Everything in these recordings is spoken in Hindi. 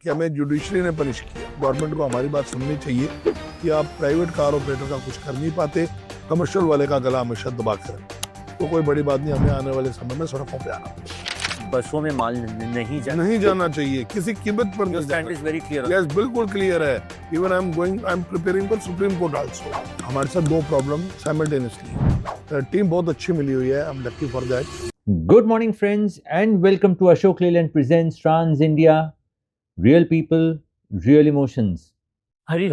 कि हमें जुडिशरी ने पनिश किया। गवर्नमेंट को हमारी बात सुननी चाहिए कि आप प्राइवेट कार ऑपरेटर का कुछ कर नहीं पाते, कमर्शियल वाले का गला हमेशा दबा कर रखें। तो कोई बड़ी बात नहीं, हमें आने वाले समय में सड़कों पे आना, बसों में माल नहीं जाना चाहिए, किसी कीमत पर नहीं जाना। Is very clear. यस, बिल्कुल क्लियर है। Even I am preparing for supreme court also. हमारे साथ दो प्रॉब्लम साइमल्टेनियसली। टीम बहुत अच्छी मिली हुई है, I am lucky for that. Good morning, friends, and welcome to Ashok Leyland presents Trans India. Real people, real emotions. Hari,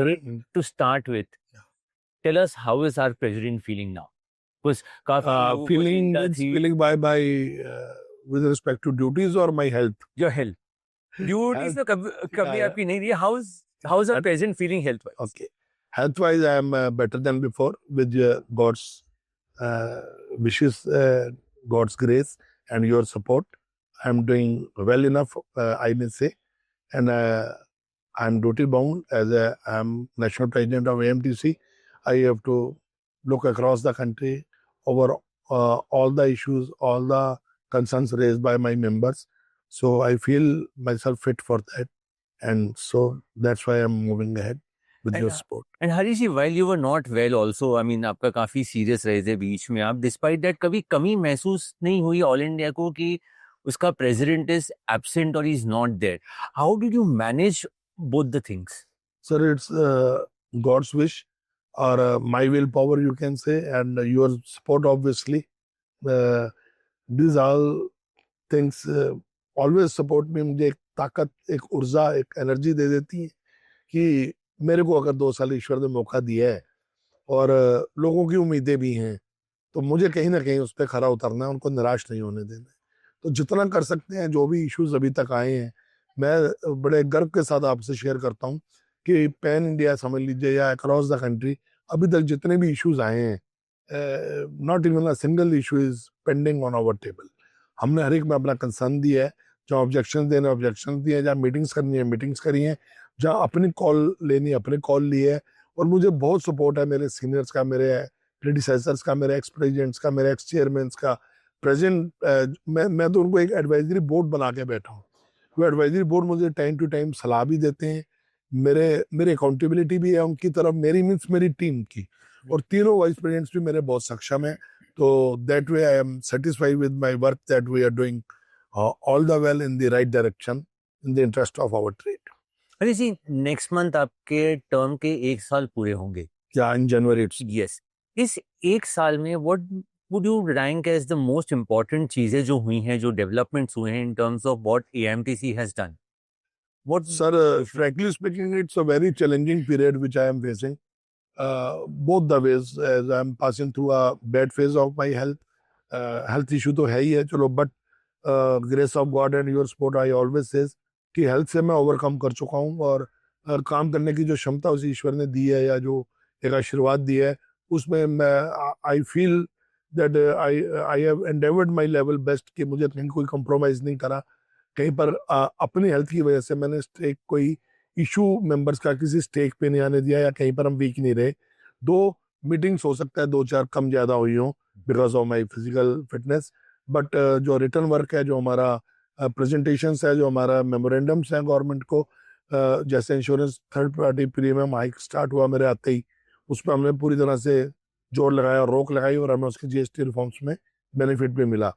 to start with, tell us how is our president feeling now? Was feeling by with respect to duties or my health? your health. Duties तो कभी आपकी नहीं रही. How's our president feeling health wise? Okay, health wise I am better than before with God's wishes, God's grace and your support. I am doing well enough, I may say, and I am duty bound as I am national president of AMTC. I have to look across the country over all the issues, all the concerns raised by my members. So I feel myself fit for that, and so that's why I'm moving ahead with your support. And Hari ji, while you were not well also, I mean, आपका काफी सीरियस रहे थे बीच में आप, despite that कभी कमी महसूस नहीं हुई ऑल इंडिया को कि उसका प्रेसिडेंट इज एब्सेंट और is not there? How did you manage both the things? Sir, it's God's wish or my willpower, you can say, and your support, obviously. These all things always support me. मुझे एक ताकत, एक ऊर्जा, एक एनर्जी दे देती है कि मेरे को अगर 2 साल ईश्वर ने मौका दिया है और लोगों की उम्मीदें भी हैं, तो मुझे कहीं ना कहीं उस पर खरा उतरना है, उनको निराश नहीं होने देना है। तो जितना कर सकते हैं, जो भी इश्यूज अभी तक आए हैं, मैं बड़े गर्व के साथ आपसे शेयर करता हूँ कि पैन इंडिया समझ लीजिए या अक्रॉस द कंट्री, अभी तक जितने भी इश्यूज आए हैं, not even a single issue is pending on our table. हमने हर एक में अपना कंसर्न दिया है, जहाँ ऑब्जेक्शन देने ऑब्जेक्शन दिए हैं, जहाँ मीटिंग्स करनी है मीटिंग्स करी हैं, जहाँ अपनी कॉल लेनी है अपने कॉल लिए है। और मुझे बहुत सपोर्ट है मेरे सीनियर्स का, मेरे प्रेडिसेसर्स का, मेरे एक्स प्रेसिडेंट्स का, मेरे एक्स चेयरमैन्स का। प्रेजेंट मैं तो उनको एक एडवाइजरी बोर्ड बना के बैठा हूँ। वो एडवाइजरी बोर्ड मुझे टाइम टू टाइम सलाह भी देते हैं, मेरे अकाउंटेबिलिटी भी है उनकी तरफ, मेरी मीन्स मेरी टीम की। और तीनों वाइस प्रेसिडेंट्स भी मेरे बहुत सक्षम हैं। तो that way I am satisfied with my work that we are doing all the well in the right direction in the interest of our trade. अरे जी, नेक्स्ट मंथ आपके टर्म के 1 साल पूरे होंगे। या इन जनवरी इट्स। यस, इस 1 साल में what would you rank as the most important चीजें जो हुई हैं, जो डेवलपमेंट्स हुए हैं in terms of what AMTC has done? What Sir, frankly speaking, it's a very challenging period which I am facing. Both the ways, as I am passing through a bad phase of my health. Health issue तो है ही है, चलो, but grace of God and your support, I always says कि हेल्थ से मैं ओवरकम कर चुका हूँ, और काम करने की जो क्षमता उस ईश्वर ने दी है, या जो एक आशीर्वाद दिया है, उसमें मैं I feel that I have endeavoured my level best, कि मुझे कहीं कोई कंप्रोमाइज नहीं करा कहीं पर। अपनी हेल्थ की वजह से मैंने स्टेक, कोई इशू मेंबर्स का किसी स्टेक पे नहीं आने दिया, या कहीं पर हम वीक नहीं रहे। 2 मीटिंग्स हो सकता है 2-4 कम ज़्यादा हुई हों because of my physical fitness, but जो रिटर्न वर्क है, जो हमारा प्रेजेंटेशंस है, जो हमारा मेमोरेंडम्स हैं गवर्नमेंट को, जैसे insurance third party premium hike start हुआ मेरे आते ही, उस पर हमने पूरी तरह से जोर लगाया और रोक लगाई, और हमें उसके जीएसटी रिफॉर्म्स में बेनिफिट भी मिला।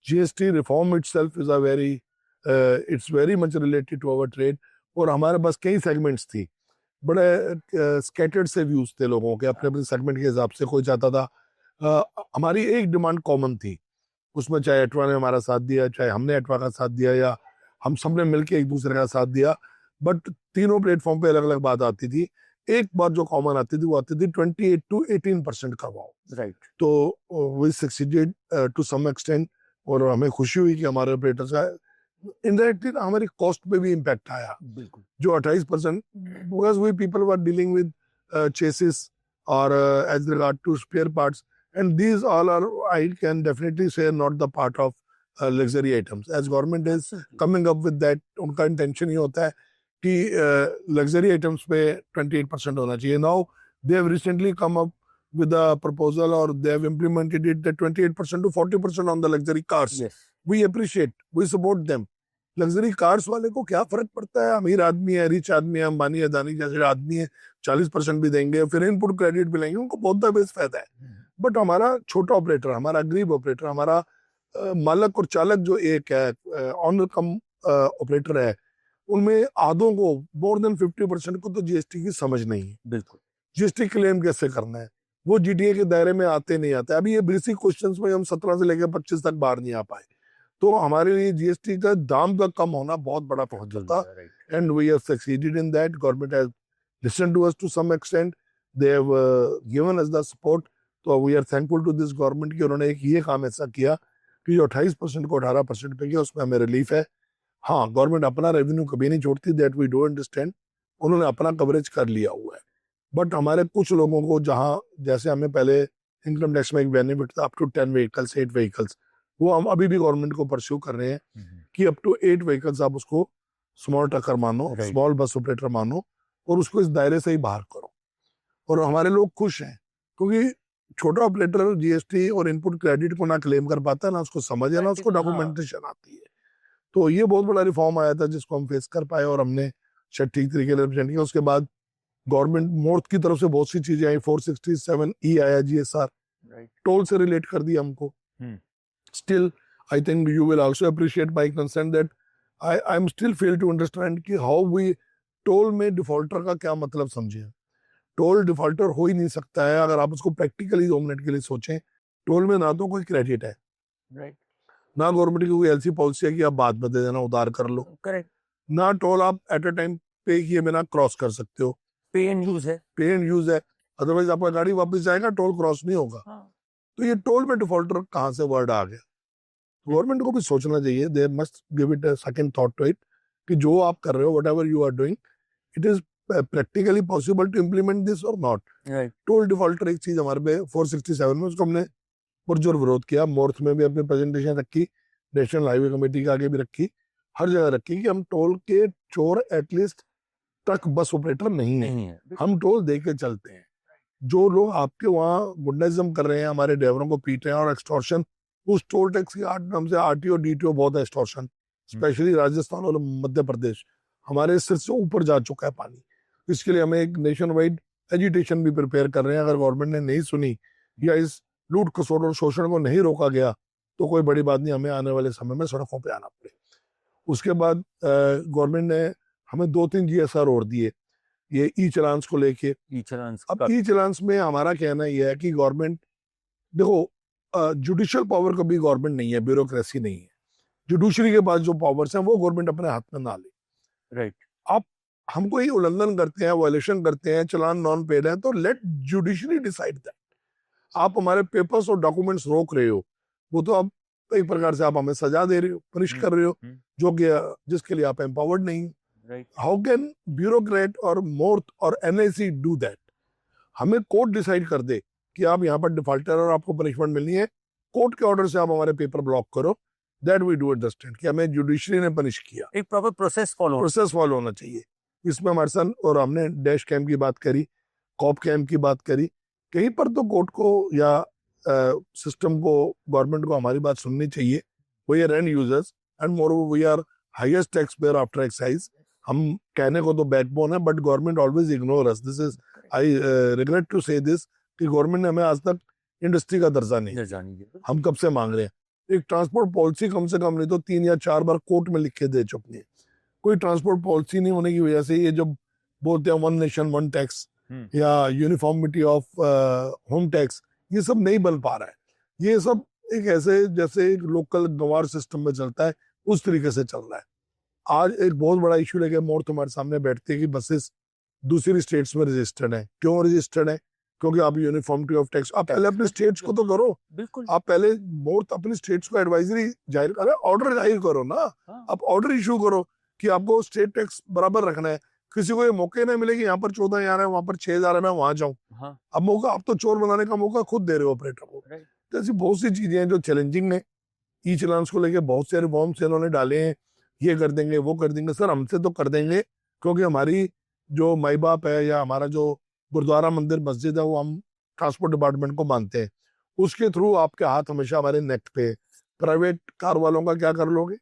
GST reform itself is a very it's very much related to our trade. और हमारे पास कई सेगमेंट्स थी, बड़े स्कैटर्ड से व्यूज थे लोगों के, अपने अपने सेगमेंट के हिसाब से कोई चाहता था। हमारी एक डिमांड कॉमन थी, उसमें चाहे एटवा ने हमारा साथ दिया, चाहे हमने एटवा का साथ दिया, या हम सब ने मिलकर एक दूसरे का साथ दिया, बट तीनों प्लेटफॉर्म पे अलग अलग बात आती थी। एक बात जो कॉमन आती थी, वो आती थी 28 to 18% करवाओ। राइट। तो we succeeded to some extent, और हमें खुशी हुई कि हमारे ऑपरेटर्स का इनडायरेक्टली हमारी कॉस्ट पे भी इम्पैक्ट आया। बिल्कुल। जो 28%, because we people were dealing with chassis और as regard to spare parts, and these all are, I can definitely say, not the part of luxury items. As government is coming up with that, उनका intention ये होता है कि luxury items पे 28% होना चाहिए। Now they have recently come up with a proposal, or they have implemented it, that 28% to 40% on the luxury cars. Yes. We appreciate, we support them, luxury cars वाले को क्या फर्क पड़ता है, अमीर आदमी है, रिच आदमी है, अंबानी अदानी जैसे आदमी है, 40% भी देंगे, फिर इनपुट क्रेडिट भी लेंगे, उनको बहुत बेस फायदा है। बट हमारा छोटा ऑपरेटर, हमारा गरीब ऑपरेटर, हमारा मालक और चालक जो एक है, ऑनर कम ऑपरेटर है, उनमें आधों को मोर देन 50% को तो जीएसटी की समझ नहीं है। बिल्कुल। जीएसटी क्लेम कैसे करना है, वो जीटीए के दायरे में आते नहीं आते। अभी ये बेसिक क्वेश्चंस में हम 17 से लेकर 25 तक बाहर नहीं आ पाए, तो हमारे लिए जीएसटी का दाम का कम होना बहुत बड़ा पहुंच था। And we have succeeded in that. Government has listened to us to some extent, they have given us the support. तो we are thankful to this government कि उन्होंने एक ये काम ऐसा किया कि जो 28% को 18% पे किया, उसमें हमें रिलीफ है। हाँ, गवर्नमेंट अपना रेवेन्यू कभी नहीं छोड़ती, दैट वी डू अंडरस्टैंड। उन्होंने अपना कवरेज कर लिया हुआ है। बट हमारे कुछ लोगों को, जहाँ जैसे हमें पहले इनकम टैक्स में एक बेनिफिट था अप टू 10 व्हीकल्स, 8 व्हीकल्स, वो हम अभी भी गवर्नमेंट को परस्यू कर रहे हैं कि अप टू 8 व्हीकल्स आप उसको स्मॉल ट्रकर मानो, स्मॉल बस ऑपरेटर मानो, और उसको इस दायरे से ही बाहर करो। और हमारे लोग खुश हैं, क्योंकि छोटा ऑपरेटर जीएसटी और इनपुट क्रेडिट को ना क्लेम कर पाता है, ना उसको समझ है, ना उसको डॉक्यूमेंटेशन आती है। तो ये बहुत बड़ा रिफॉर्म आया था जिसको हम फेस कर पाए, और हमने शायद ठीक तरीके से रिप्रेजेंट किया। उसके बाद गवर्नमेंट मोर्थ की तरफ से बहुत सी चीजें आई, 467E आया, जीएसआर टोल से रिलेट कर दिया हमको। Still I think you will also appreciate my concern that I am still fail to understand कि हाउ वी टोल में डिफॉल्टर का क्या मतलब समझे। टोल डिफॉल्टर हो ही नहीं सकता है अगर आप उसको प्रैक्टिकली 2 मिनट के लिए सोचें। टोल में ना तो कोई क्रेडिट है, ना गवर्नमेंट की कोई ऐसी पॉलिसी है कि आप बाद में दे देना, उधार कर लो, करेक्ट। ना टोल आप एट अ टाइम पे किए बिना क्रॉस कर सकते हो, पे एंड यूज है। पे एंड यूज है, अदरवाइज आपका गाड़ी वापस जाएगा, टोल क्रॉस नहीं होगा। तो ये टोल में डिफॉल्टर कहाँ से वर्ड आ गया? गवर्नमेंट को भी सोचना चाहिए, they must give it a second thought to it, कि जो आप कर रहे हो, whatever you are doing, it is practically possible to implement this और नॉट। टोल डिफॉल्टर एक चीज हमारे पे 467 में, उसको हमने पुरजोर विरोध किया। मोर्थ में भी अपनी प्रेजेंटेशन रखी, नेशनल हाईवे कमेटी के आगे भी रखी, हर जगह रखी कि हम टोल के चोर एटलीस्ट ट्रक बस ऑपरेटर नहीं है, हम टोल दे के चलते हैं। जो लोग आपके वहाँ गुंडाइज्म कर रहे हैं, हमारे ड्राइवरों को पीट रहे हैं, और एक्सटॉर्शन, उस टोल टैक्स के नाम से आरटीओ डीटीओ बहुत है एक्सटॉर्शन, स्पेशली राजस्थान और मध्य प्रदेश, हमारे सिर से ऊपर जा चुका है पानी। इसके लिए हमें एक नेशन वाइड एजुटेशन भी प्रिपेयर कर रहे हैं। अगर गवर्नमेंट ने नहीं सुनी या इस लूट खसोट और शोषण को नहीं रोका गया, तो कोई बड़ी बात नहीं, हमें आने वाले समय में सड़कों पे आना पड़े। उसके बाद गवर्नमेंट ने हमें 2-3 जीएसआर और दिए, ये ई चलान्स को लेके। अब ई चलान्स में हमारा कहना यह है कि गवर्नमेंट, देखो, जुडिशियल पावर कभी गवर्नमेंट नहीं है, ब्यूरोक्रेसी नहीं है। जुडिशरी के पास जो पावर्स हैं वो गवर्नमेंट अपने हाथ में ना ले। आप हम कोई उल्लंघन करते हैं, वायलेशन करते हैं, चलान नॉन पेड है, तो लेट जुडिशरी डिसाइड दैट। आप हमारे पेपर्स और डॉक्यूमेंट्स रोक रहे हो, वो तो आप एक प्रकार से आप हमें सजा दे रहे हो, पनिश कर रहे हो, जो कि जिसके लिए आप एम्पावर्ड नहीं। हाउ कैन ब्यूरोक्रेट और मोर्थ और एनआईसी डू दैट? हमें कोर्ट डिसाइड कर दे कि आप यहाँ पर डिफॉल्टर और आपको पनिशमेंट मिलनी है, कोर्ट के ऑर्डर से आप हमारे पेपर ब्लॉक करो, दैट वी डू अंडरस्टैंड कि हमें जुडिशरी ने पनिश किया। एक प्रॉपर प्रोसेस फॉलो होना चाहिए। इसमें हमारे साथ, और हमने डैश कैम की बात करी, कॉप कैम की बात करी, कहीं पर तो कोर्ट को या सिस्टम को, गवर्नमेंट को हमारी बात सुननी चाहिए। We are end users and more we are highest tax payer after excise. हम कहने को तो बैकबोन है, but government always ignore us. This is, I regret to say this, कि गवर्नमेंट ने हमें आज तक इंडस्ट्री का दर्जा नहीं दिया। हम कब से मांग रहे हैं एक ट्रांसपोर्ट पॉलिसी, कम से कम नहीं तो 3 या 4 बार कोर्ट में लिख के दे चुकी है। कोई ट्रांसपोर्ट पॉलिसी नहीं होने की वजह से ये जो बोलते हैं 1 नेशन 1 टैक्स या यूनिफॉर्मिटी ऑफ होम टैक्स, ये सब नहीं बन पा रहा है। ये सब एक ऐसे जैसे लोकल गंवार सिस्टम में चलता है, उस तरीके से चल रहा है। आज एक बहुत बड़ा इश्यू लेके मोर तुम्हारे सामने बैठती है कि बसेस दूसरी स्टेट्स में रजिस्टर्ड है। क्यों रजिस्टर्ड है? क्योंकि आप यूनिफॉर्मिटी ऑफ टैक्स, आप पहले अपने स्टेट्स को तो करो। बिल्कुल, आप पहले मोर अपनी स्टेट्स को एडवाइजरी जाहिर करो, ऑर्डर जाहिर करो ना। आप ऑर्डर इशू करो कि आपको स्टेट टैक्स बराबर रखना है। किसी को ये मौके नहीं मिले कि यहाँ पर 14,000 है, वहां पर 6,000 है, मैं वहां जाऊँ। अब मौका, आप तो चोर बनाने का मौका खुद दे रहे हो ऑपरेटर को। तो ऐसी बहुत सी चीजें हैं जो चैलेंजिंग है। ई चलान्स को लेके बहुत से रिफॉर्म्स इन्होंने डाले हैं, ये कर देंगे, वो कर देंगे। सर, हमसे तो कर देंगे, क्योंकि हमारी जो माई बाप है या हमारा जो गुरुद्वारा मंदिर मस्जिद है, वो हम ट्रांसपोर्ट डिपार्टमेंट को मानते हैं। उसके थ्रू आपके हाथ हमेशा हमारे नेक पे। प्राइवेट कार वालों का क्या कर लोगे?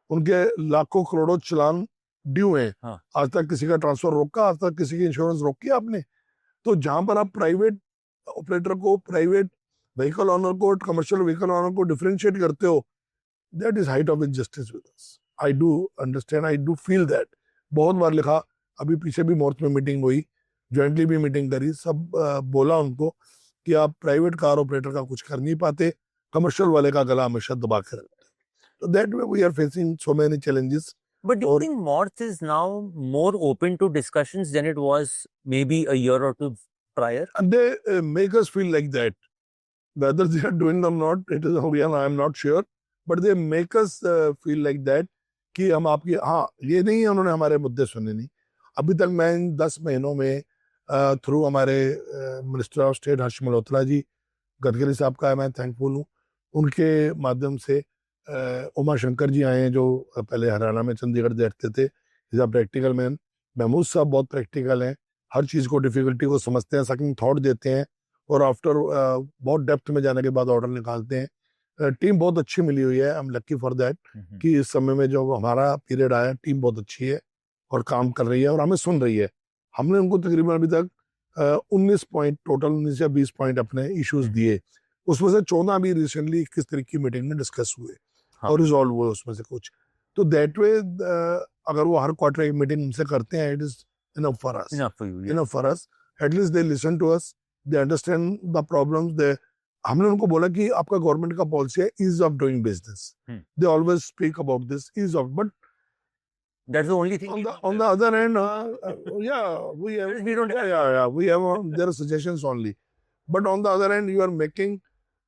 उनके लाखों करोड़ों चालान ड्यू हैं। हाँ। आज तक किसी का ट्रांसफर रोका, आज तक किसी की इंश्योरेंस रोकी आपने? तो जहां पर आप प्राइवेट ऑपरेटर को, प्राइवेट व्हीकल ऑनर को, कमर्शियल व्हीकल ऑनर को डिफरेंशिएट करते हो, that is height of injustice with us. I do understand, I do feel that. बहुत बार लिखा, अभी पीछे भी मोर्च में मीटिंग हुई, ज्वाइंटली भी मीटिंग करी, सब बोला उनको कि आप प्राइवेट कार ऑपरेटर का कुछ कर नहीं पाते, कमर्शियल वाले का गला हमेशा दबा के रखते हैं। तो that way we are facing so many challenges. But do you think Morth is now more open to discussions than it was maybe a year or two prior? And they make us feel like that. Whether they are doing or not, it is again, I am not sure. But they make us feel like that कि हम आपकी, हाँ, ये नहीं है उन्होंने हमारे मुद्दे सुने नहीं। अभी तक मैं इन 10 महीनों में थ्रू हमारे मिनिस्टर ऑफ स्टेट हर्ष मल्होत्रा जी, गडकरी साहब का मैं थैंकफुल हूँ, उनके माध्यम से उमा शंकर जी आए हैं जो पहले हरियाणा में चंडीगढ़ बैठते थे, is a practical man. Mahmood Sahab बहुत प्रैक्टिकल हैं, हर चीज़ को, डिफिकल्टी को समझते हैं, सेकंड थॉट देते हैं और आफ्टर बहुत डेप्थ में जाने के बाद ऑर्डर निकालते हैं। टीम बहुत अच्छी मिली हुई है, I am lucky for that कि इस समय में जो हमारा पीरियड आया, टीम बहुत अच्छी है और काम कर रही है और हमें सुन रही है। हमने उनको तकरीबन अभी तक 19 पॉइंट, टोटल 19 या 20 पॉइंट अपने इश्यूज दिए, उसमें से 14 भी रिसेंटली 21 तारीख की मीटिंग में डिस्कस हुए और रिजॉल्व हुए उसमें से कुछ। तो दैट वे अगर वो हर क्वार्टर एक मीटिंग हमसे करते हैं, it is enough for us. Enough for you. Yeah. Enough for us. At least they listen to us. They understand the problems. हमने उनको बोला कि आपका गवर्नमेंट का पॉलिसी है ease of doing business. They always speak about this ease of, but that's the only thing. On the other hand, yeah, we don't. Yeah. We have their suggestions only. But on the other hand, you are making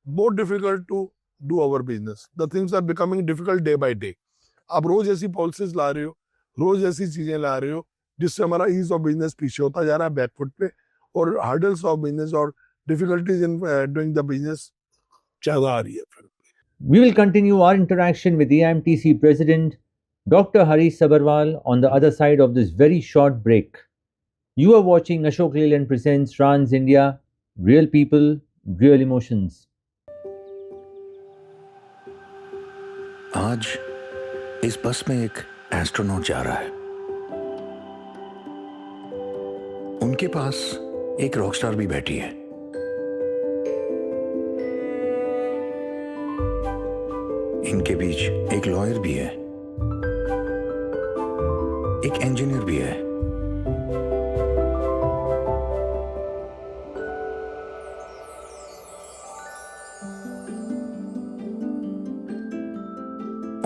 more difficult to do our business. The things are becoming difficult day by day. आप रोज ऐसी पॉलिसीज ला रहे हो, रोज ऐसी चीजें ला रहे हो जिससे हमारा ईज ऑफ बिजनेस पीछे होता जा रहा है, बैकफुट पे, और हार्डल्स ऑफ बिजनेस और difficulties in doing the business ज्यादा आ रही है। We will continue our interaction with AIMTC President Dr. Harish Sabharwal on the other side of this very short break. You are watching Ashok Leyland Presents Trans India, Real People, Real Emotions. आज इस बस में एक एस्ट्रोनॉट जा रहा है। उनके पास एक रॉकस्टार भी बैठी है। इनके बीच एक लॉयर भी है, एक इंजीनियर भी है,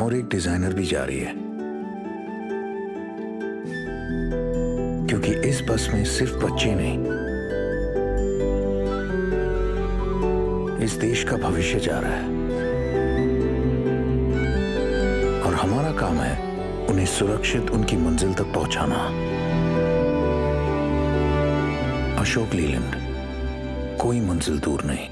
और एक डिजाइनर भी जा रही है, क्योंकि इस बस में सिर्फ बच्चे नहीं, इस देश का भविष्य जा रहा है और हमारा काम है उन्हें सुरक्षित उनकी मंजिल तक पहुंचाना। अशोक लीलैंड, कोई मंजिल दूर नहीं।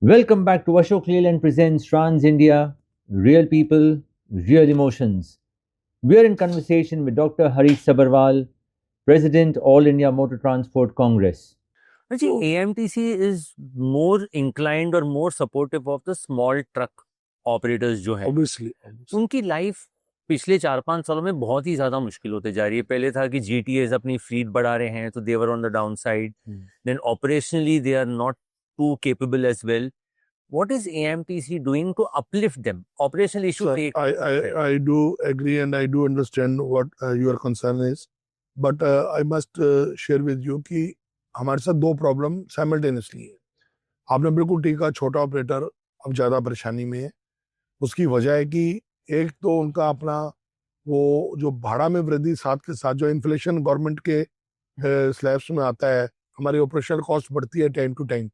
Welcome back to Ashok Leyland Presents Trans India, Real People, Real Emotions. We are in conversation with Dr. Harish Sabharwal, President, All India Motor Transport Congress. Ji, AMTC is more inclined or more supportive of the small truck operators जो है। Obviously. उनकी लाइफ पिछले 4-5 सालों में बहुत ही ज्यादा मुश्किल होते जा रही है। पहले था कि GTAs अपनी फ्लीट बढ़ा रहे हैं, तो they were on the downside. Then operationally they are not too capable as well. What is AMTC doing to uplift them? Operational issue. Sir, I do agree and I do understand what your concern is, but I must share with you कि हमारे साथ दो प्रॉब्लम साइमल्टेनियसली है। आपने बिल्कुल ठीक कहा, छोटा ऑपरेटर अब ज़्यादा परेशानी में है। उसकी वजह है कि एक तो उनका अपना वो जो भाड़ा में वृद्धि साथ के साथ जो इन्फ्लेशन गवर्नमेंट के स्लैब्स में आता है, हमारी ऑपरेशनल कॉस्ट बढ़ती है टाइम टू टाइम,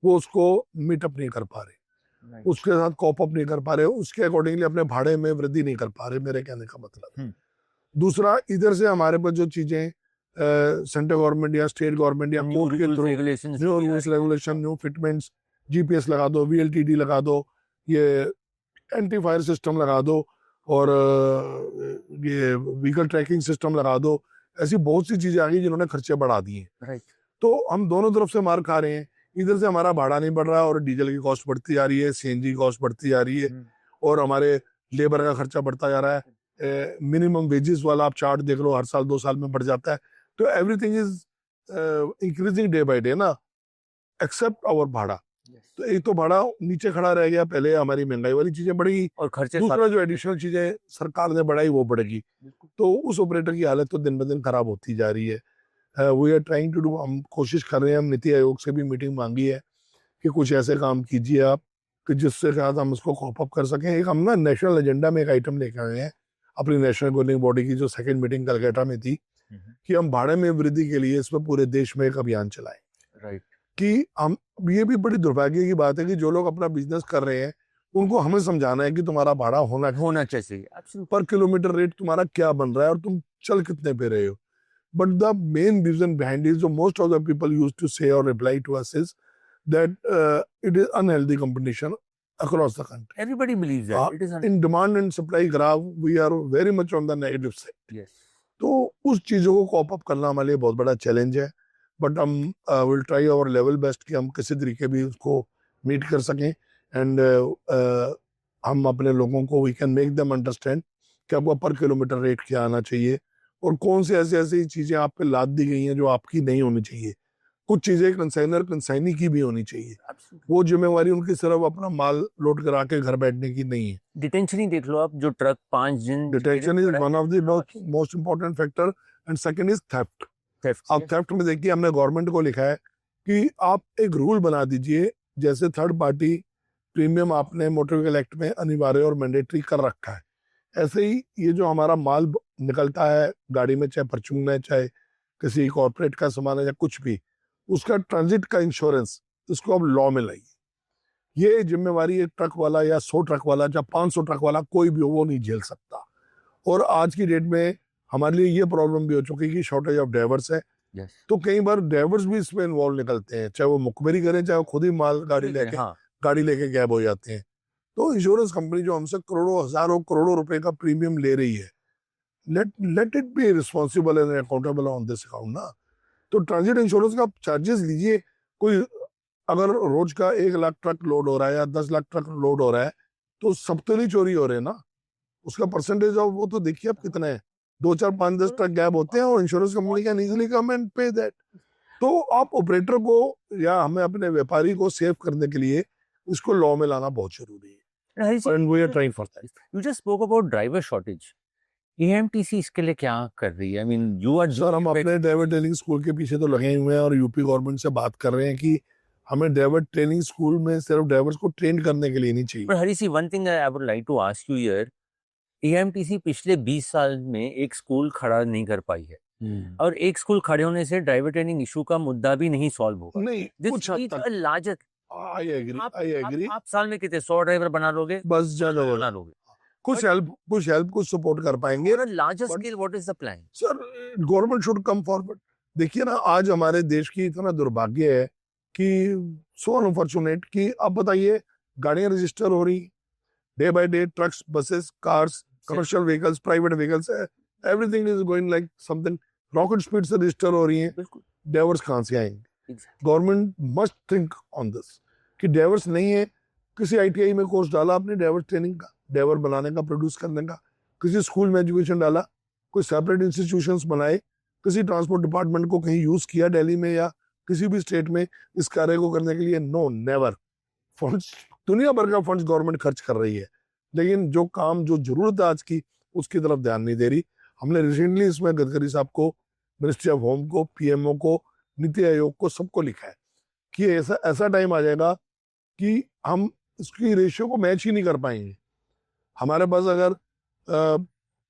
वो उसको मीट अप नहीं कर पा रहे, उसके साथ कॉप अप नहीं कर पा रहे, उसके अकॉर्डिंगली अपने भाड़े में वृद्धि नहीं कर पा रहे, मेरे कहने का मतलब। दूसरा, इधर से हमारे पास जो चीजें सेंट्रल गवर्नमेंट या स्टेट गवर्नमेंट या कोर्ट के through new rules regulation, new fitments, GPS लगा दो, VLTD लगा दो, ये एंटी फायर सिस्टम लगा दो और ये व्हीकल ट्रैकिंग सिस्टम लगा दो, ऐसी बहुत सी चीजें आ गई जिन्होंने खर्चे बढ़ा दिए। तो हम दोनों तरफ से मार खा रहे हैं। इधर से हमारा भाड़ा नहीं बढ़ रहा और डीजल की कॉस्ट बढ़ती जा रही है, CNG की कॉस्ट बढ़ती जा रही है और हमारे लेबर का खर्चा बढ़ता जा रहा है, मिनिमम वेजेस वाला आप चार्ट देख लो, हर साल 2 साल में बढ़ जाता है। तो everything is increasing day by day ना, एक्सेप्ट आवर भाड़ा। तो एक तो भाड़ा नीचे खड़ा रह गया, पहले हमारी महंगाई वाली चीजें बढ़ी, और खर्चे दूसरा जो एडिशनल चीजें सरकार ने बढ़ाई वो बढ़ेगी, तो उस ऑपरेटर की हालत तो दिन ब दिन खराब होती जा रही है। We are trying to do, हम कोशिश कर रहे हैं, हम नीति आयोग से भी मीटिंग मांगी है कि कुछ ऐसे काम कीजिए आप कि जिससे शायद हम उसको कॉप अप कर सकें। एक हम ना नेशनल एजेंडा में एक आइटम लेकर आए हैं अपनी नेशनल गवर्निंग बॉडी की जो सेकंड मीटिंग कलकत्ता में थी, कि हम भाड़े में वृद्धि के लिए इसमें पूरे देश में एक अभियान चलाएं। राइट। कि हम, ये भी बड़ी दुर्भाग्य की बात है कि जो लोग अपना बिजनेस कर रहे हैं उनको हमें समझाना है कि तुम्हारा भाड़ा होना चाहिए, पर किलोमीटर रेट तुम्हारा क्या बन रहा है और तुम चल कितने पे रहे हो। But the main reason behind is, जो most of the people use to say और reply to us is that it is unhealthy competition across the country. Everybody believes that. It is In demand and supply graph, we are very much on the negative side. Yes. तो उस चीजों को कॉप अप करना हमारे लिए बहुत बड़ा चैलेंज है, बट हम will try our level best कि हम किसी तरीके भी उसको मीट कर सकें, एंड हम अपने लोगों को we can make them understand कि आपको पर किलोमीटर रेट क्या आना चाहिए और कौन सी ऐसी ऐसी चीजें आप पे लाद दी गई हैं जो आपकी नहीं होनी चाहिए। कुछ चीजें कंसाइनर कंसाइनी की भी होनी चाहिए, वो जिम्मेवारी उनकी सिर्फ अपना माल लोड करा के घर बैठने की नहीं है। डिटेंशन ही देख लो आप, जो ट्रक 5 दिन, detention is one of the most important factor, and second is theft. आप थेफ्ट में देखिए, हमने गवर्नमेंट को लिखा है कि आप एक रूल बना दीजिए, जैसे थर्ड पार्टी प्रीमियम आपने मोटर व्हीकल एक्ट में अनिवार्य और मैंडेटरी कर रखा है, ऐसे ही ये जो हमारा माल निकलता है गाड़ी में, चाहे परचून है, चाहे किसी कॉर्पोरेट का सामान है, या कुछ भी, उसका ट्रांजिट का इंश्योरेंस इसको अब लॉ में लाइए। ये जिम्मेवारी एक ट्रक वाला या 100 ट्रक वाला या 500 ट्रक वाला कोई भी हो वो नहीं झेल सकता। और आज की डेट में हमारे लिए ये प्रॉब्लम भी हो चुकी है कि शॉर्टेज ऑफ ड्राइवर्स है। तो कई बार ड्राइवर्स भी इसमें इन्वॉल्व निकलते हैं, चाहे वो मुखबिरी करें, चाहे वो खुद ही माल गाड़ी लेके गैब हो जाते हैं। तो इंश्योरेंस कंपनी जो हमसे करोड़ों हजारों करोड़ों रुपए का प्रीमियम ले रही है, let it be responsible and accountable on this account ना। तो ट्रांजिट इंश्योरेंस का चार्जेस लीजिए। कोई अगर रोज का 1 लाख ट्रक लोड हो रहा है या 10 लाख ट्रक लोड हो रहा है, तो सब तो नहीं चोरी हो रहे हैं ना, उसका परसेंटेज ऑफ वो तो देखिए आप कितना है। 2, 4, 5, 10 ट्रक गैप होते हैं और insurance company can easily come and पे दैट। तो आप ऑपरेटर को या हमें अपने व्यापारी को सेव करने के लिए इसको लॉ में लाना बहुत जरूरी है, and we are trying for that. You just spoke about driver shortage, AMTC इसके लिए क्या कर रही है? I mean you are, sir हम अपने ड्राइवर ट्रेनिंग स्कूल के पीछे तो लगे हुए हैं और यूपी गवर्नमेंट से बात कर रहे हैं कि हमें ड्राइवर ट्रेनिंग स्कूल में सिर्फ ड्राइवर्स को ट्रेन करने के लिए नहीं चाहिए। बट हरी सी, one thing I would like to ask you here, AMTC पिछले 20 साल में एक स्कूल खड़ा नहीं कर पाई है, और एक स्कूल खड़े होने से ड्राइवर ट्रेनिंग इशू का मुद्दा भी नहीं सॉल्व होगा। नहीं, कुछ हद तक लार्जर, आई एग्री। आप साल में कितने 100 ड्राइवर बना लोगे? बस ज्यादा बना लोगे। कुछ हेल्प कुछ सपोर्ट कर पाएंगे। Larger scale, what is the plan? Sir government should come forward. देखिए ना, आज हमारे देश की इतना दुर्भाग्य है कि सो अनफॉर्चुनेट कि अब बताइए, गाड़ियां रजिस्टर हो रही day by day, trucks, buses, cars, commercial vehicles, private vehicles, everything is going like something rocket speed से रजिस्टर हो रही है। ड्राइवर्स कहां से आएंगे? Government must think on this कि ड्राइवर्स नहीं है। किसी आईटीआई में कोर्स डाला आपने ड्राइवर ट्रेनिंग का, ड्राइवर बनाने का, प्रोड्यूस करने का, किसी स्कूल में एजुकेशन डाला, कोई सेपरेट इंस्टीट्यूशंस बनाए, किसी ट्रांसपोर्ट डिपार्टमेंट को कहीं यूज किया दिल्ली में या किसी भी स्टेट में इस कार्य को करने के लिए? No, never. फंड्स, दुनिया भर का फंड्स गवर्नमेंट खर्च कर रही है, लेकिन जो काम, जो जरूरत है आज की, उसकी तरफ ध्यान नहीं दे रही। हमने रिसेंटली इसमें गडकरी साहब को, मिनिस्ट्री ऑफ होम को, पीएमओ को, नीति आयोग को, सबको लिखा है कि ऐसा टाइम आ जाएगा कि हम इसकी रेशियो को मैच ही नहीं कर पाएंगे। हमारे पास अगर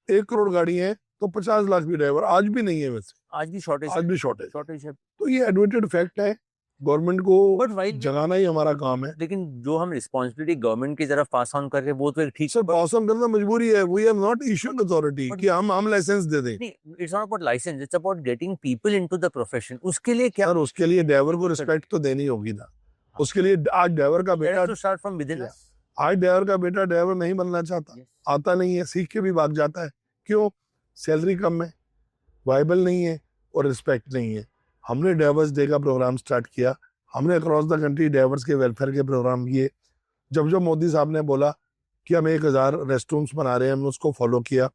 1 करोड़ गाड़ी है तो 50 लाख भी ड्राइवर आज भी नहीं है। वैसे आज भी शॉर्टेज है। तो ये एडमिटेड फैक्ट है, गवर्नमेंट को जगाना ही हमारा काम है। लेकिन जो हम रिस्पांसिबिलिटी गवर्नमेंट की तरफ पास ऑन कर रहे हैं वो तो ठीक है, पास ऑन करना मजबूरी है। We have not issued authority कि हम लाइसेंस दे दें। It's not about licence, it's about getting people into the profession. उसके लिए क्या? सर उसके लिए ड्राइवर को रिस्पेक्ट तो देनी होगी ना। उसके लिए आज ड्राइवर का बेटा, स्टार्ट फ्रॉम विद इन अस। आज ड्राइवर का बेटा ड्राइवर नहीं बनना चाहता, आता नहीं है, सीख के भी भाग जाता है। क्यों? सैलरी कम है, वाइबल नहीं है और रिस्पेक्ट नहीं है। हमने ड्राइवर्स डे का प्रोग्राम स्टार्ट किया, हमने अक्रॉस द कंट्री ड्राइवर्स के वेलफेयर के प्रोग्राम किए। जब मोदी साहब ने बोला कि हम 1000 रेस्ट रूम्स बना रहे हैं, हमने उसको फॉलो किया।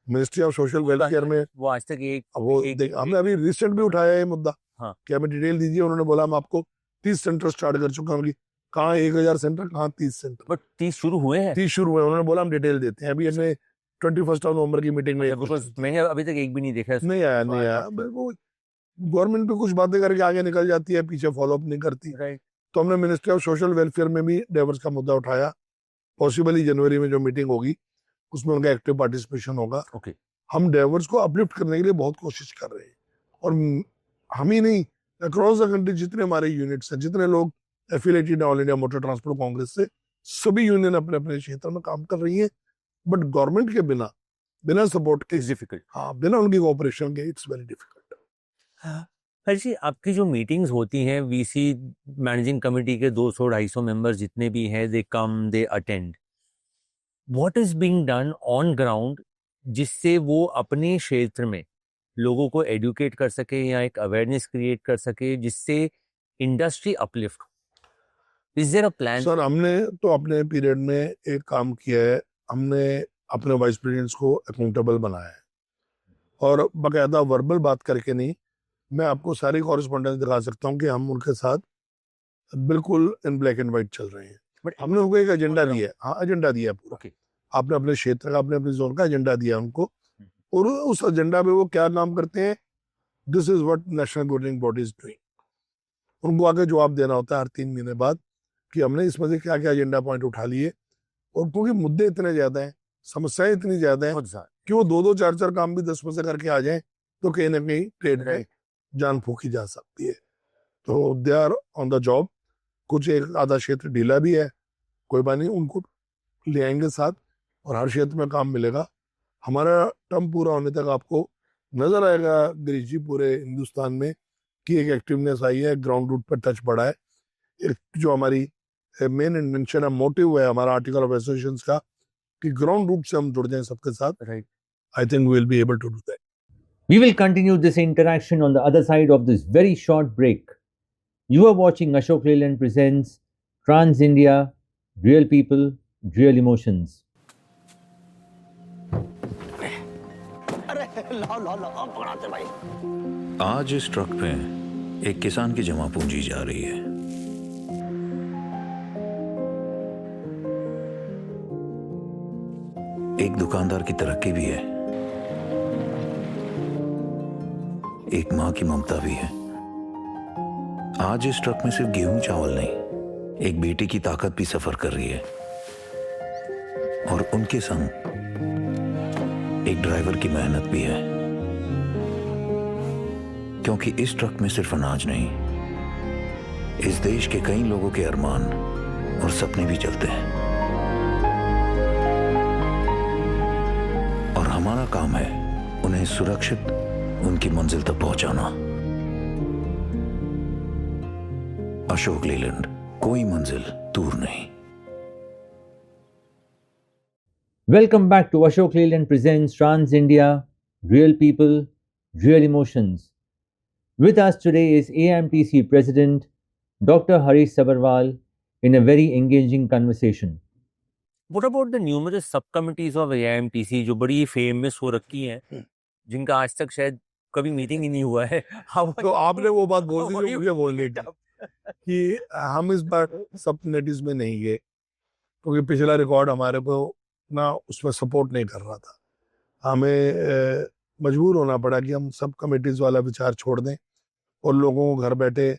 मिनिस्ट्री ऑफ सोशल वेलफेयर में वो आज तक हमने अभी रिसेंट भी उठाया ये मुद्दा हाँ। कि हमें डिटेल दीजिए। उन्होंने बोला हम आपको 30 सेंटर स्टार्ट कर चुके हैं। कहाँ 1000 सेंटर, कहाँ 30 सेंटर? बट 30 शुरू हुए हैं। 30 शुरू हुए। उन्होंने बोला हम डिटेल देते हैं। अभी हमने 21 नवंबर की मीटिंग में बिकॉज मैंने अभी तक एक भी नहीं देखा। नहीं आया। वो गवर्नमेंट पे कुछ बातें करके आगे निकल जाती है, पीछे फॉलो अप नहीं करती। राइट। तो हमने मिनिस्ट्री ऑफ सोशल वेलफेयर में भी डाइवर्स का मुद्दा उठाया। पॉसिबली जनवरी में जो मीटिंग होगी उसमें उनका एक्टिव पार्टिसिपेशन होगा। ओके। हम डाइवर्स को अपलिफ्ट करने के लिए बहुत कोशिश कर रहे हैं, और हम ही नहीं, अक्रॉस द कंट्री जितने हमारे यूनिट्स हैं, जितने लोग affiliated all India motor transport Congress से, सभी यूनियन अपने अपने क्षेत्र में काम कर रही है। बट गवर्नमेंट के बिना सपोर्ट के, डिफिकल्ट। हाँ, बिना उनकी कोऑपरेशन के इट्स वेरी डिफिकल्ट। हर जी, आपकी जो मीटिंग्स होती हैं वीसी मैनेजिंग कमेटी के 200-250 मेंबर्स जितने भी हैं, they come, they attend, what is being done on ground जिससे वो अपने क्षेत्र में लोगों को एडुकेट कर सके या एक अवेयरनेस क्रिएट कर सके जिससे इंडस्ट्री अपलिफ्ट हो? Is there a plan? Sir, हमने तो अपने पीरियड में एक काम किया है। हमने अपने वाइस प्रेसिडेंट्स को अकाउंटेबल बनाया है, और बाकायदा वर्बल बात करके नहीं, मैं आपको सारी कॉरेस्पॉन्डेंस दिखा सकता हूँ कि हम उनके साथ बिल्कुल इन ब्लैक एंड व्हाइट चल रहे हैं। बट हमने उनको एक एजेंडा दिया है। हाँ, एजेंडा दिया है पूरा। ओके। आपने अपने क्षेत्र का, अपने अपने जोन का एजेंडा दिया उनको, और उस एजेंडा पे वो क्या काम करते हैं, this is what national governing body is doing. उनको आगे जवाब देना होता है हर 3 महीने बाद कि हमने इसमें से क्या क्या एजेंडा पॉइंट उठा लिए। और क्योंकि मुद्दे इतने ज्यादा हैं, समस्याएं इतनी ज्यादा हैं कि वो 2-2, 4-4 काम भी 10 में से करके आ जाएं तो कहीं ना कहीं ट्रेड में जान फूकी जा सकती है। तो they are on the job. कुछ एक आधा क्षेत्र ढीला भी है, कोई बात नहीं, उनको ले आएंगे साथ, और हर क्षेत्र में काम मिलेगा। हमारा टर्म पूरा होने तक आपको नजर आएगा गिरीश जी, पूरे हिंदुस्तान में कि एक एक्टिवनेस आई है, ग्राउंड रूट पर टच पड़ा है। एक जो हमारी मेन इंटेंशन है, मोटिव है हमारा आर्टिकल ऑफ एसोसिएशन का, कि ग्राउंड रूट से हम जुड़ जाएं सबके साथ। Right. I think we will be able to do that. We will continue this interaction on the other side of this very short break. You are watching Ashok Leyland presents Trans India, Real People, Real Emotions. आज इस ट्रक पे एक किसान की जमा पूंजी जा रही है। एक दुकानदार की तरक्की भी है, एक मां की ममता भी है। आज इस ट्रक में सिर्फ गेहूं चावल नहीं, एक बेटी की ताकत भी सफर कर रही है, और उनके संग एक ड्राइवर की मेहनत भी है। क्योंकि इस ट्रक में सिर्फ अनाज नहीं, इस देश के कई लोगों के अरमान और सपने भी चलते हैं, और हमारा काम है उन्हें सुरक्षित उनकी मंजिल तक पहुंचाना। अशोक लीलैंड, कोई मंजिल दूर नहीं। Welcome back to Ashok Leyland presents Trans India, Real People, Real Emotions. With us today is AIMTC President Dr. Harish Sabharwal in a very engaging conversation. What about the numerous subcommittees of AIMTC जो बड़ी फेमस हो रखी हैं, जिनका आज तक शायद कभी मीटिंग ही नहीं हुआ है? तो आपने वो बात बोल दी जो मुझे बोलनी थी कि हम इस बार सब कमेटीज में नहीं गए, क्योंकि पिछला रिकॉर्ड हमारे को ना उसमें सपोर्ट नहीं कर रहा था। हमें मजबूर होना पड़ा कि हम सब कमेटीज वाला विचार छोड़ दें और लोगों को घर बैठे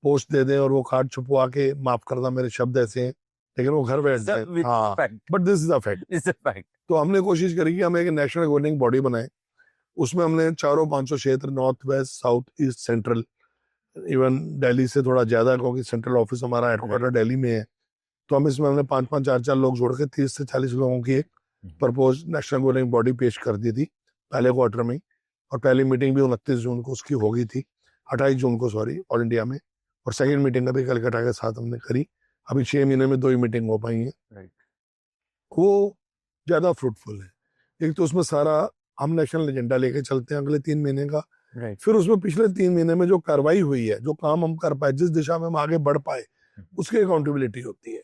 पोस्ट दे दें, और वो कार्ड छुपवा के, माफ करना मेरे शब्द ऐसे हैं, लेकिन वो घर बैठ जाए। हाँ, but this is a fact. तो हमने कोशिश करी कि हम एक नेशनल गवर्निंग बॉडी बनाए। उसमें हमने 400-500 क्षेत्र, north west, south east, central, even Delhi से थोड़ा ज्यादा, क्योंकि सेंट्रल ऑफिस हमारा हेडक्वार्टर दिल्ली में है। तो हम इसमें हमने 5-5, 4-4 लोग जोड़ के 30 से 40 लोगों की एक प्रपोज नेशनल गवर्निंग बॉडी पेश कर दी थी पहले क्वार्टर में। और पहली मीटिंग भी 29 जून को उसकी हो गई थी, 28 जून को सॉरी, ऑल इंडिया में। और सेकंड मीटिंग अभी कलकत्ता के साथ हमने करी। अभी 6 महीने में 2 ही मीटिंग हो पाई है। वो ज्यादा फ्रूटफुल है। एक तो उसमें सारा हम नेशनल एजेंडा लेके चलते हैं अगले 3 महीने का। फिर उसमें पिछले 3 महीने में जो कार्रवाई हुई है, जो काम हम कर पाए, जिस दिशा में हम आगे बढ़ पाए, उसकी अकाउंटेबिलिटी होती है।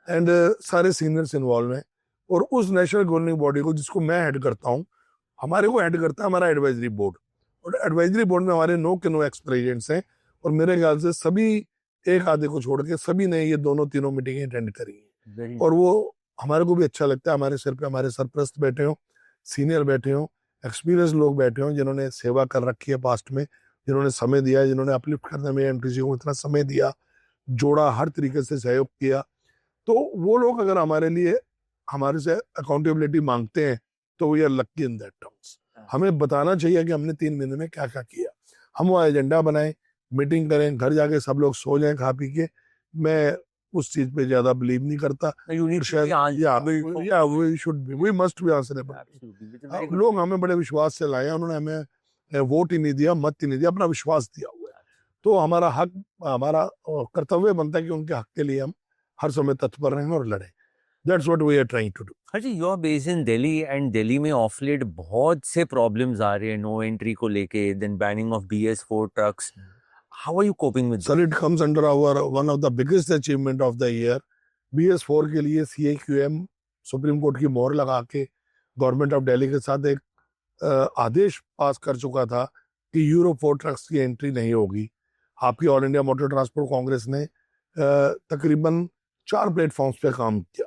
एंड सारे सीनियर्स इन्वॉल्व हैं, और उस नेशनल गवर्निंग बॉडी को जिसको मैं हेड करता हूँ, हमारे को हेड करता है हमारा एडवाइजरी बोर्ड, और एडवाइजरी बोर्ड में हमारे 9 के 9 एक्स प्रेसिडेंट्स हैं, और मेरे ख्याल से सभी एक आधे को छोड़ के सभी ने ये दोनों तीनों मीटिंगें अटेंड करी हैं, और वो हमारे को भी अच्छा लगता है। हमारे सिर पे हमारे सरप्रस्त बैठे हों, सीनियर बैठे हों, एक्सपीरियंस लोग बैठे हों, जिन्होंने सेवा कर रखी है पास्ट में, जिन्होंने समय दिया, जिन्होंने अपलिफ्ट करने में एमटीसी को इतना समय दिया, जोड़ा, हर तरीके से सहयोग किया। तो वो लोग अगर हमारे लिए हमारे से अकाउंटेबिलिटी मांगते हैं तो we are lucky in that terms. हमें बताना चाहिए कि हमने 3 महीने में क्या क्या किया। हम वो एजेंडा बनाएं, मीटिंग करें, घर जाके सब लोग सो जाएं खा पी के। मैं उस चीज पे ज्यादा बिलीव नहीं करता। We must be answerable. लोग हमें बड़े विश्वास से लाए, उन्होंने हमें वोट ही नहीं दिया, मत ही नहीं दिया, अपना विश्वास दिया हुआ है। तो हमारा हक, हमारा कर्तव्य बनता है कि उनके हक के लिए हम हर समय तत्पर रहें और लड़ें। That's what we are trying to do. Ji, you are based in Delhi and Delhi में ऑफ लेट बहुत से प्रॉब्लम्स आ रहे हैं नो एंट्री को लेके, then banning of BS4 trucks. How are you coping with Sir, it comes under our one of the biggest achievement of the year. BS4 के लिए CAQM सुप्रीम कोर्ट की मोहर लगा के गवर्नमेंट ऑफ दिल्ली के साथ एक आदेश पास कर चुका था कि यूरो 4 ट्रक्स की एंट्री नहीं होगी। आपकी all India motor transport Congress ने तकरीबन 4 प्लेटफॉर्म्स पे काम किया।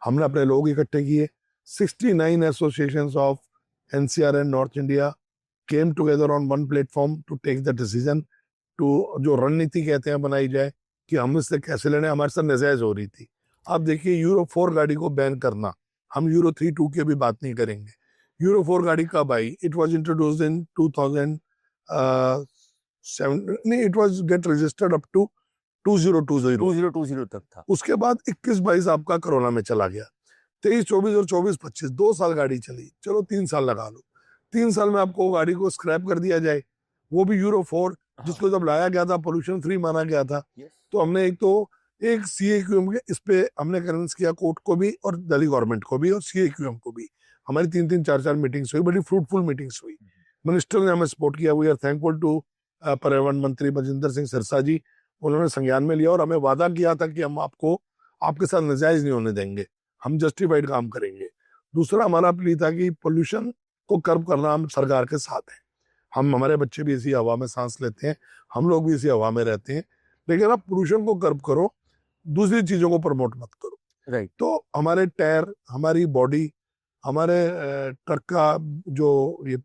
हमने अपने लोग इकट्ठे किए, 69 associations of NCR and north India came together on one platform to take the decision to, जो रणनीति कहते हैं, बनाई जाए कि हम इससे कैसे लेने। हमारे साथ नजायज हो रही थी। आप देखिए, यूरो 4 गाड़ी को बैन करना, हम यूरो 3, 2 की भी बात नहीं करेंगे। यूरो 4 गाड़ी कब आई? इट वॉज इंट्रोड्यूस्ड इन 2007, नहीं, it was get registered up to 2020 तक था। उसके बाद 21-22 आपका कोरोना में चला गया, 23-24 और 24-25 2 साल गाड़ी चली। चलो 3 साल लगा लो, 3 साल में आपको गाड़ी को स्क्रैप कर दिया जाए, वो भी यूरो 4, जिसको जब लाया गया था पोल्यूशन फ्री माना गया था। तो हमने एक CAQM के इस पे हमने कन्विंस किया कोर्ट को भी और दिल्ली गवर्नमेंट को भी और CAQM को भी। हमारी 3-3, 4-4 मीटिंग्स हुई, बड़ी फ्रूटफुल मीटिंग्स हुई। मिनिस्टर ने हमें सपोर्ट किया। वी आर थैंकफुल टू पर्यावरण मंत्री बजिंदर सिंह सिरसा जी, उन्होंने संज्ञान में लिया और हमें वादा किया था कि हम आपको आपके साथ नजायज नहीं होने देंगे, हम जस्टिफाइड काम करेंगे। दूसरा हमारा प्ली था कि पोल्यूशन को कर्ब करना हम सरकार के साथ हैं। हम, हमारे बच्चे भी इसी हवा में सांस लेते हैं, हम लोग भी इसी हवा में रहते हैं, लेकिन आप पोल्यूशन को कर्ब करो, दूसरी चीजों को प्रमोट मत करो। राइट। तो हमारे टायर, हमारी बॉडी, हमारे ट्रक का जो ये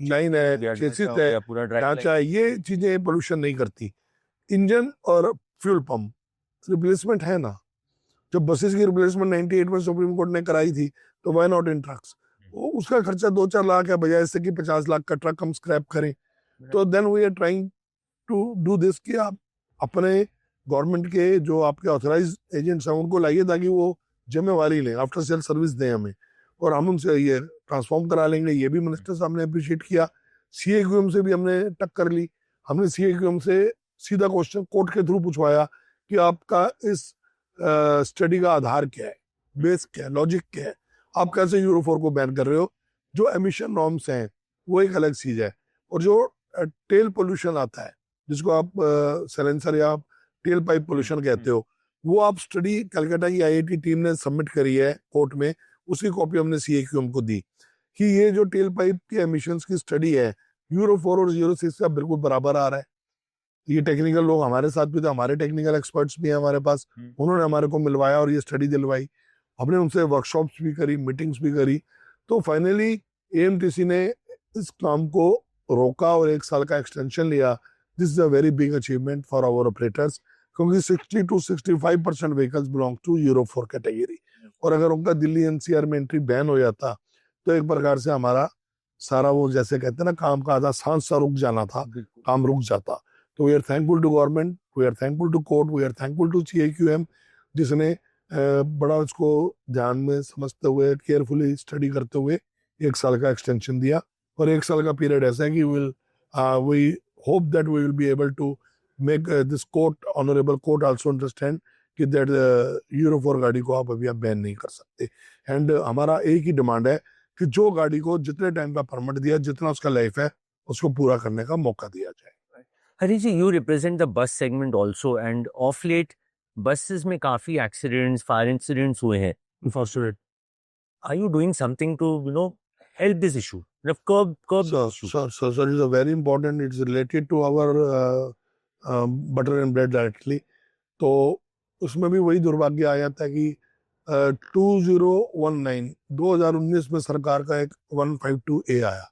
लाइन है, चेसिस है, ढांचा है, ये चीजें पोल्यूशन नहीं करती। इंजन और फ्यूल पंप रिप्लेसमेंट है ना, जब बसेस की रिप्लेसमेंट 98 में सुप्रीम कोर्ट ने कराई थी, तो व्हाई नॉट इन ट्रक्स? उसका खर्चा 2-4 लाख है, बजाय इससे कि 50 लाख का ट्रक हम स्क्रैप करें। तो then we are trying to do this कि आप अपने गवर्नमेंट के जो आपके ऑथराइज एजेंट्स हैं उनको लाइए, ताकि वो जिम्मेवारी लें, आफ्टर सेल सर्विस दें हमें, और हम उनसे ये ट्रांसफॉर्म करा लेंगे। ये भी मिनिस्टर साहब ने अप्रिशिएट किया। CAQM से भी हमने टक्कर ली। हमने CAQM से सीधा क्वेश्चन कोर्ट के थ्रू पूछवाया कि आपका इस स्टडी का आधार क्या है, बेस क्या है, लॉजिक क्या है, आप कैसे यूरो 4 को बैन कर रहे हो? जो एमिशन नॉर्म्स हैं वो एक अलग चीज है, और जो टेल पोल्यूशन आता है, जिसको आप साइलेंसर या टेल पाइप पोल्यूशन कहते हो, वो आप स्टडी कलकत्ता की IIT टीम ने सबमिट करी है कोर्ट में, उसकी कॉपी हमने CAQM को दी कि ये जो टेल पाइप के एमिशंस की स्टडी है, यूरो 4 और यूरो 6 का बिल्कुल बराबर आ रहा है। ये टेक्निकल लोग हमारे साथ भी थे, हमारे टेक्निकल एक्सपर्ट्स भी हैं हमारे पास, उन्होंने हमारे को मिलवाया और ये स्टडी दिलवाई। हमने उनसे वर्कशॉप्स भी करी, मीटिंग्स भी करी। तो फाइनली AMTC ने इस काम को रोका और 1 साल का एक्सटेंशन लिया। This is a very big achievement for our operators, क्योंकि 60 to 65% vehicles belong to euro 4 category, और अगर उनका दिल्ली NCR में एंट्री बैन हो जाता तो एक प्रकार से हमारा सारा, वो जैसे कहते हैं ना, काम का आधा सांस सा रुक जाना था, काम रुक जाता। तो we are thankful to government, we are thankful to court, we are thankful to CAQM, जिसने बड़ा इसको ध्यान में समझते हुए, केयरफुली स्टडी करते हुए 1 साल का एक्सटेंशन दिया। और 1 साल का पीरियड ऐसा है कि we hope that we will be able to make this court, honourable court also understand कि दैट यूरो 4 गाड़ी को आप अभी बैन नहीं कर सकते। एंड हमारा एक ही डिमांड है कि जो गाड़ी को जितने टाइम का परमिट दिया, जितना उसका लाइफ है, उसको पूरा करने का मौका दिया जाए। हरी जी, you represent the bus segment also, and of late buses में काफी accidents, fire incidents हुए हैं, unfortunate. Are you doing something to, help this issue? Curb this issue. So it's a very important. It's related to our butter and bread directly. तो उसमें भी वही दुर्भाग्य आया था कि 2019 में सरकार का एक 152A आया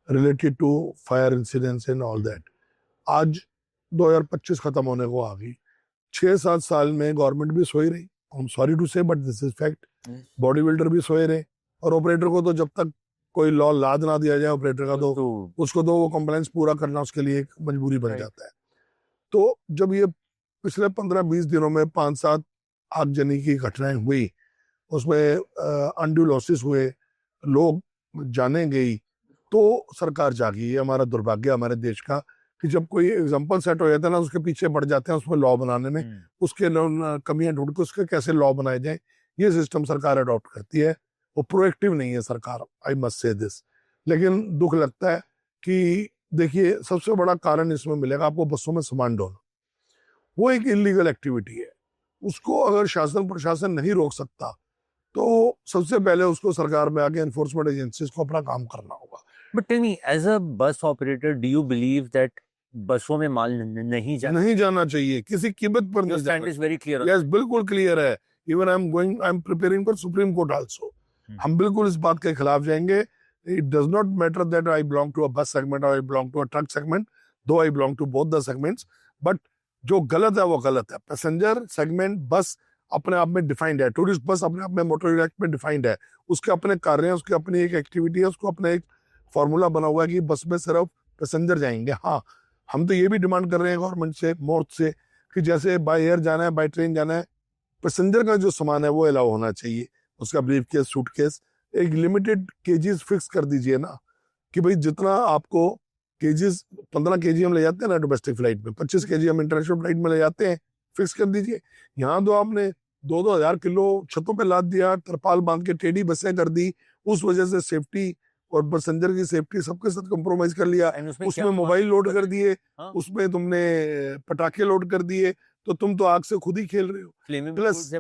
related to fire incidents and all that. आज 2025 खत्म होने को आ गई. 6-7 साल में गवर्नमेंट भी सोई रही. आई एम सॉरी टू से but this is fact. Body builder भी सोए रहे और ऑपरेटर को तो जब तक कोई लॉ लाद ना दिया जाए ऑपरेटर का तो उसको तो वो कंप्लायंस पूरा करना उसके लिए एक मजबूरी बन जाता है. तो जब ये पिछले 15-20 दिनों में 5-7 आगजनी की घटनाएं हुई, उसमें अनड्यू लॉसेस हुए, लोग जाने गई, तो सरकार जागी. ये हमारा दुर्भाग्य हमारे देश का कि जब कोई एग्जाम्पल सेट हो जाता है ना उसके पीछे बढ़ जाते हैं उसमें लॉ बनाने में, उसके कमियां ढूंढ के उसके कैसे लॉ बनाए जाए ये सिस्टम सरकार अडॉप्ट करती है. वो प्रोएक्टिव नहीं है सरकार, आई मस्ट से दिस. लेकिन दुख लगता है कि देखिए सबसे बड़ा कारण इसमें मिलेगा आपको बसों में सामान ढोना. वो एक इलीगल एक्टिविटी है. उसको अगर शासन प्रशासन नहीं रोक सकता तो सबसे पहले उसको सरकार में आके एनफोर्समेंट एजेंसीज को अपना काम करना होगा. But tell me, as a bus operator, do you believe that बसों में माल नहीं जाना चाहिए किसी कीमत पर. Your stand is very clear. Yes, बिल्कुल क्लियर है. Even I am preparing for Supreme Court also. हम बिल्कुल इस बात के खिलाफ जाएंगे. It does not matter that I belong to a bus segment or I belong to a truck segment, though I belong to both the segments. But जो गलत है वो गलत है. पैसेंजर सेगमेंट बस अपने आप में डिफाइंड है. टूरिस्ट बस अपने आप में मोटर एक्ट में डिफाइंड है. उसके अपने कार्य हैं, उसकी अपनी एक एक्टिविटी है, उसको अपना एक फॉर्मूला बना हुआ है कि बस में सिर्फ पैसेंजर जाएंगे. हाँ, हम तो ये भी डिमांड कर रहे हैं गवर्नमेंट से, मोर्च से, कि जैसे बाय एयर जाना है, बाय ट्रेन जाना है, पैसेंजर का जो सामान है वो अलाउ होना चाहिए. उसका ब्रीफकेस, सूटकेस, एक लिमिटेड केजीज फिक्स कर दीजिए ना कि भाई जितना आपको केजीज 15 केजी हम ले जाते हैं ना डोमेस्टिक फ्लाइट में, 25 केजी हम इंटरनेशनल फ्लाइट में ले जाते हैं, फिक्स कर दीजिए. यहाँ तो आपने 2-2 हजार किलो छतों पे लाद दिया, तरपाल बांध के टेढ़ी बसें कर दी. उस वजह से सेफ्टी और पैसेंजर की सेफ्टी सबके साथ कंप्रोमाइज कर लिया. उसमें मोबाइल लोड कर दिए, उसमें तुमने पटाखे लोड कर दिए, तो तुम तो आग से खुद ही खेल रहे हो. प्लस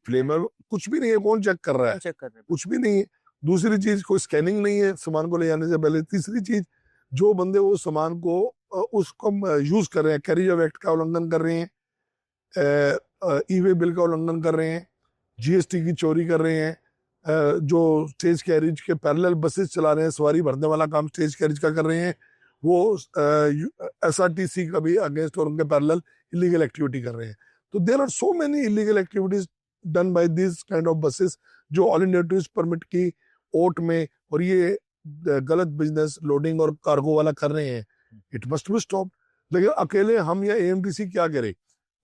फ्लेमर कुछ भी नहीं है, कौन चेक कर रहा है? कुछ भी नहीं है. दूसरी चीज कोई स्कैनिंग नहीं है सामान को ले जाने से पहले. तीसरी चीज जो बंदे वो सामान को उसको यूज कर रहे हैं, कैरिज ऑफ एक्ट का उल्लंघन कर रहे हैं, ई वे बिल का उल्लंघन कर रहे हैं, जीएसटी की चोरी कर रहे हैं, जो स्टेज कैरिज के पैरेलल बसेस चला रहे हैं, सवारी भरने वाला काम स्टेज कैरिज का कर रहे हैं, वो एसआरटीसी का भी अगेंस्ट और उनके पैरेलल इलीगल एक्टिविटी कर रहे हैं. तो there are so many illegal activities done by this kind of buses जो ऑल इंडिया टूरिस्ट परमिट की ओट में और ये गलत बिजनेस लोडिंग और कार्गो वाला कर रहे हैं. It must be stop. लेकिन अकेले हम या एएमटीसी क्या करे?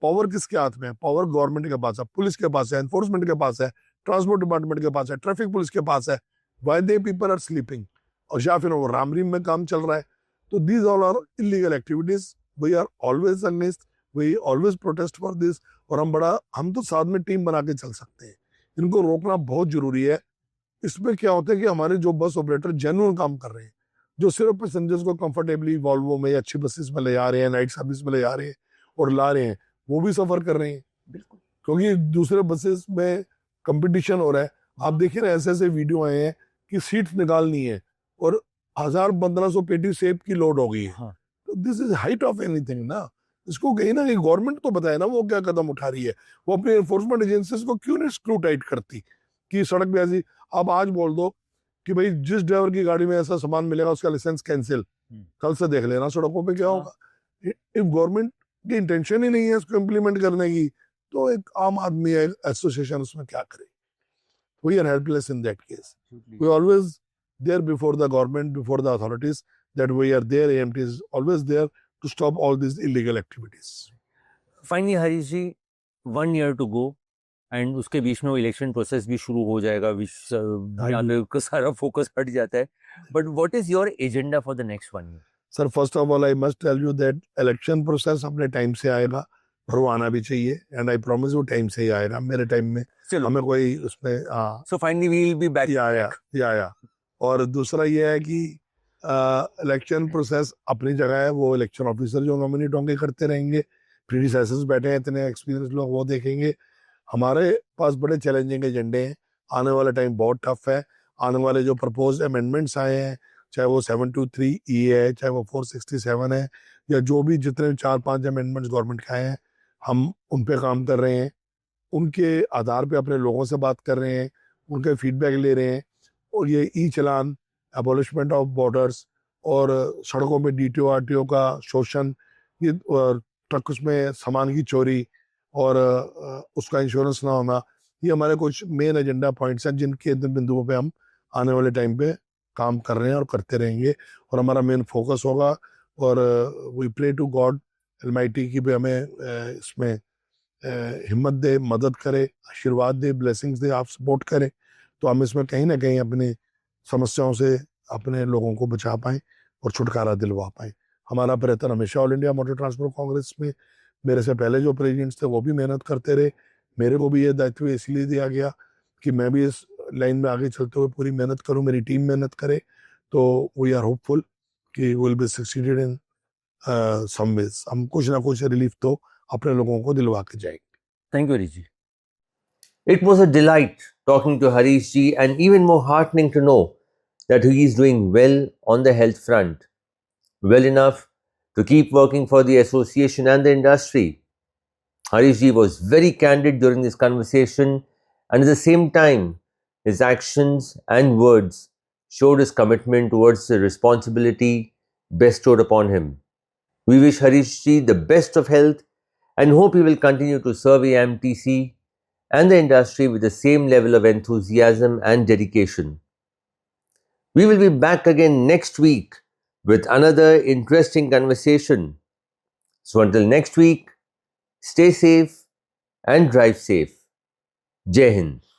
पावर किसके हाथ में है? पावर गवर्नमेंट के पास है, पुलिस के पास है, एनफोर्समेंट के पास है, ट्रांसपोर्ट डिपार्टमेंट के पास है, ट्रैफिक पुलिस के पास है. Why they people are sleeping? और या फिर वो राम रीम में काम चल रहा है. तो these all are illegal activities. We are always against, we always protest for this. और हम तो साथ में टीम बना के चल सकते हैं. इनको रोकना बहुत जरूरी है. इसमें क्या होता है कि हमारे जो बस ऑपरेटर जेन्युइन काम कर रहे हैं, जो सिर्फ पैसेंजर्स को कंफर्टेबली वॉल्वो में या अच्छी बसेस में ले जा रहे हैं, नाइट सर्विस में ले जा रहे हैं और ला रहे हैं, वो भी सफर कर रहे हैं. बिल्कुल, क्योंकि दूसरे बसेस में कंपटीशन हो रहा है. आप देखिए ना, ऐसे ऐसे वीडियो आए हैं कि सीट निकालनी है और 1000-1500 पेटी सेब की लोड हो गई है. This is height of anything ना. इसको कहीं ना कहीं गवर्नमेंट तो बताए ना वो क्या कदम उठा रही है. वो अपनी एनफोर्समेंट एजेंसीज को क्यों नहीं स्क्रू टाइट करती कि सड़क पे ऐसी. आप आज बोल दो कि भाई जिस ड्राइवर की गाड़ी में ऐसा सामान मिलेगा उसका लाइसेंस कैंसिल, कल से देख लेना सड़कों पे क्या होगा. इफ गवर्नमेंट की इंटेंशन ही नहीं है इसको इम्प्लीमेंट करने की, तो एक आम आदमी एसोसिएशन उसमें क्या करे. We are helpless in that case. We always there before the government, before the authorities, that we are there. AMT is always there to stop all these illegal activities. Finally, Harish ji, 1 year to go and उसके बीच में वो इलेक्शन प्रोसेस भी शुरू हो जाएगा, का सारा फोकस हट जाता है. But what is your agenda for the next 1 year? Sir, first of all I must tell you that election process अपने टाइम से आएगा और वो आना भी चाहिए. एंड आई प्रॉमिस वो टाइम से ही आएगा, मेरे टाइम में. हमें कोई उसमें so finally we will be back. या और दूसरा ये है कि इलेक्शन प्रोसेस अपनी जगह है. वो इलेक्शन ऑफिसर जो नॉमिनेट होंगे करते रहेंगे. प्रीडिसेसर्स बैठे हैं, इतने एक्सपीरियंस लोग, वो देखेंगे. हमारे पास बड़े चैलेंजिंग एजेंडे हैं, आने वाला टाइम बहुत टफ है। आने वाले जो प्रपोज्ड अमेंडमेंट्स आए हैं, चाहे वो 723E है, चाहे वो 467 है, या जो भी जितने 4-5 अमेंडमेंट्स गवर्नमेंट के आए हैं, हम उन पे काम कर रहे हैं। उनके आधार पे अपने लोगों से बात कर रहे हैं, उनके फीडबैक ले रहे हैं। और ये ई चलान, एबॉलिशमेंट ऑफ बॉर्डर्स और सड़कों पे DTO RTO का शोषण, ये ट्रक्स में सामान की चोरी और उसका इंश्योरेंस ना होना, ये हमारे कुछ मेन एजेंडा पॉइंट्स हैं जिनके बिंदुओं पे हम आने वाले टाइम पे काम कर रहे हैं और करते रहेंगे। और हमारा मेन फोकस होगा। और we pray to God almighty की भी हमें इसमें हिम्मत दे, मदद करे, आशीर्वाद दे, ब्लेसिंग्स दे, आप सपोर्ट करें तो हम इसमें कहीं ना कहीं अपनी समस्याओं से अपने लोगों को बचा पाएं और छुटकारा दिलवा पाएं। हमारा प्रयत्न हमेशा all India motor transport Congress में, मेरे से पहले जो प्रेसिडेंट्स थे वो भी मेहनत करते रहे। मेरे को भी ये दायित्व इसलिए दिया गया कि मैं भी इस लाइन में आगे चलते हुए पूरी मेहनत करूं, मेरी टीम मेहनत करे। तो वी आर होपफुल कि will be succeeded in some ways. हम कुछ ना कुछ रिलीफ तो अपने लोगों को दिलवा के जाएंगे। Thank you, Harish ji. It was a delight talking to Harish ji, and even more heartening to know that he is doing well on the health front, well enough to keep working for the association and the industry. Harish ji was very candid during this conversation, and at the same time, his actions and words showed his commitment towards the responsibility bestowed upon him. We wish Harish ji the best of health and hope he will continue to serve AMTC and the industry with the same level of enthusiasm and dedication. We will be back again next week with another interesting conversation. So until next week, stay safe and drive safe. Jai Hind.